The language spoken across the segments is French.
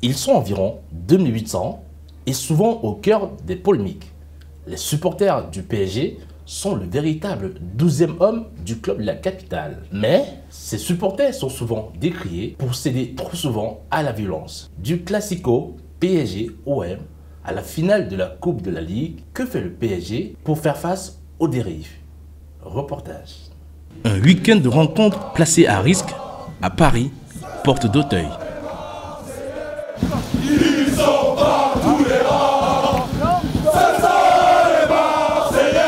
Ils sont environ 2800 et souvent au cœur des polémiques. Les supporters du PSG sont le véritable 12e homme du club de la capitale. Mais ces supporters sont souvent décriés pour céder trop souvent à la violence. Du classico PSG-OM à la finale de la Coupe de la Ligue, que fait le PSG pour faire face aux dérives? Reportage. Un week-end de rencontres placé à risque à Paris, porte d'Auteuil. Ils sont dans tous les rangs, c'est ça les Marseillais.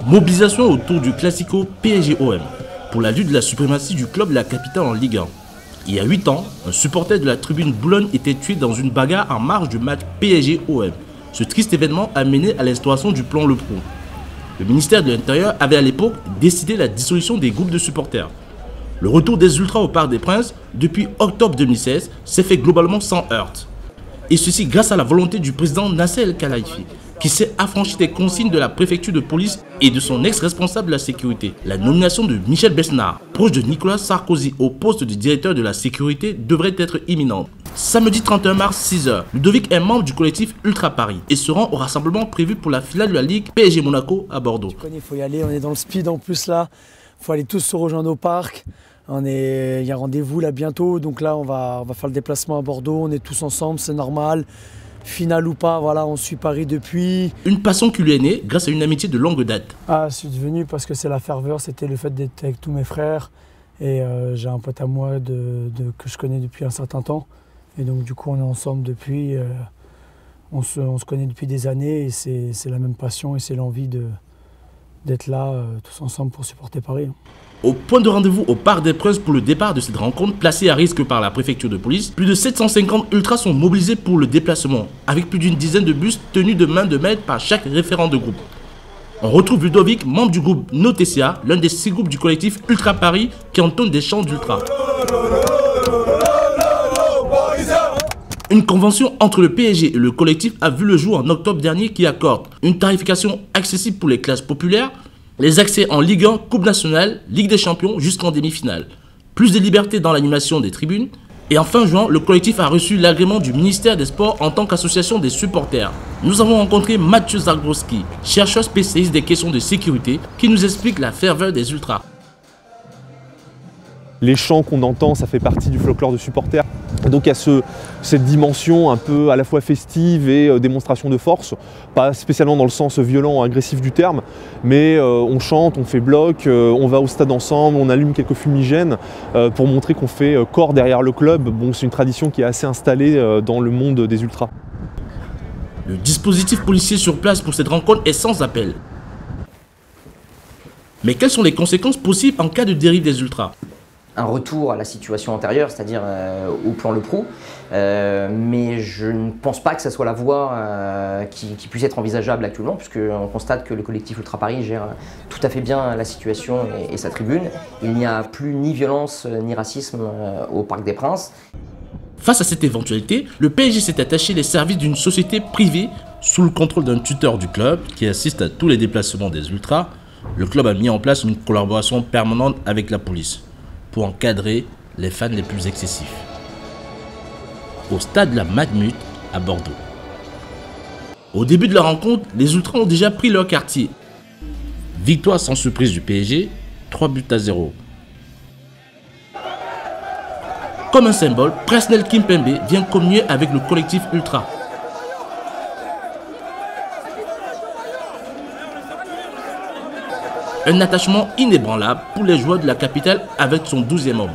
Mobilisation autour du classico PSG-OM pour la lutte de la suprématie du club de la capitale en Ligue 1. Il y a 8 ans, un supporter de la tribune Boulogne était tué dans une bagarre en marge du match PSG-OM. Ce triste événement a mené à l'instauration du plan Le Pro. Le ministère de l'Intérieur avait à l'époque décidé la dissolution des groupes de supporters. Le retour des Ultras au Parc des Princes, depuis octobre 2016, s'est fait globalement sans heurts. Et ceci grâce à la volonté du président Nasser El Khelaifi, qui s'est affranchi des consignes de la préfecture de police et de son ex-responsable de la sécurité. La nomination de Michel Besnard, proche de Nicolas Sarkozy au poste de directeur de la sécurité, devrait être imminente. Samedi 31 mars, 6h, Ludovic est membre du collectif Ultra Paris et se rend au rassemblement prévu pour la finale de la Ligue PSG Monaco à Bordeaux. Il faut y aller, on est dans le speed en plus là, il faut aller tous se rejoindre au parc. Il y a rendez-vous là bientôt, donc là on va faire le déplacement à Bordeaux, on est tous ensemble, c'est normal. Finale ou pas, voilà, on suit Paris depuis. Une passion qui lui est née grâce à une amitié de longue date. Ah, je suis venu parce que c'est la ferveur, c'était le fait d'être avec tous mes frères. Et j'ai un pote à moi que je connais depuis un certain temps. Et donc du coup on est ensemble depuis, on se connaît depuis des années et c'est la même passion et c'est l'envie d'être là tous ensemble pour supporter Paris. Au point de rendez-vous au Parc des Princes pour le départ de cette rencontre placée à risque par la préfecture de police, plus de 750 ultras sont mobilisés pour le déplacement, avec plus d'une dizaine de bus tenus de main de maître par chaque référent de groupe. On retrouve Ludovic, membre du groupe Notesia, l'un des 6 groupes du collectif Ultra Paris qui entonne des chants d'ultra. Une convention entre le PSG et le collectif a vu le jour en octobre dernier qui accorde une tarification accessible pour les classes populaires, les accès en Ligue 1, Coupe nationale, Ligue des champions jusqu'en demi-finale. Plus de liberté dans l'animation des tribunes. Et en fin juin, le collectif a reçu l'agrément du ministère des Sports en tant qu'association des supporters. Nous avons rencontré Mathieu Zagroski, chercheur spécialiste des questions de sécurité, qui nous explique la ferveur des ultras. Les chants qu'on entend, ça fait partie du folklore de supporters. Donc il y a cette dimension un peu à la fois festive et démonstration de force, pas spécialement dans le sens violent, agressif du terme, mais on chante, on fait bloc, on va au stade ensemble, on allume quelques fumigènes pour montrer qu'on fait corps derrière le club. Bon, c'est une tradition qui est assez installée dans le monde des ultras. Le dispositif policier sur place pour cette rencontre est sans appel. Mais quelles sont les conséquences possibles en cas de dérive des ultras ? Un retour à la situation antérieure, c'est-à-dire au plan Le Pro, mais je ne pense pas que ça soit la voie qui puisse être envisageable actuellement, puisqu'on constate que le collectif Ultra Paris gère tout à fait bien la situation et sa tribune. Il n'y a plus ni violence ni racisme au Parc des Princes. Face à cette éventualité, le PSG s'est attaché les services d'une société privée sous le contrôle d'un tuteur du club qui assiste à tous les déplacements des ultras. Le club a mis en place une collaboration permanente avec la police pour encadrer les fans les plus excessifs. Au stade de la Matmut à Bordeaux. Au début de la rencontre, les ultras ont déjà pris leur quartier. Victoire sans surprise du PSG, 3-0. Comme un symbole, Presnel Kimpembe vient communier avec le collectif ultra. Un attachement inébranlable pour les joueurs de la capitale avec son 12e homme.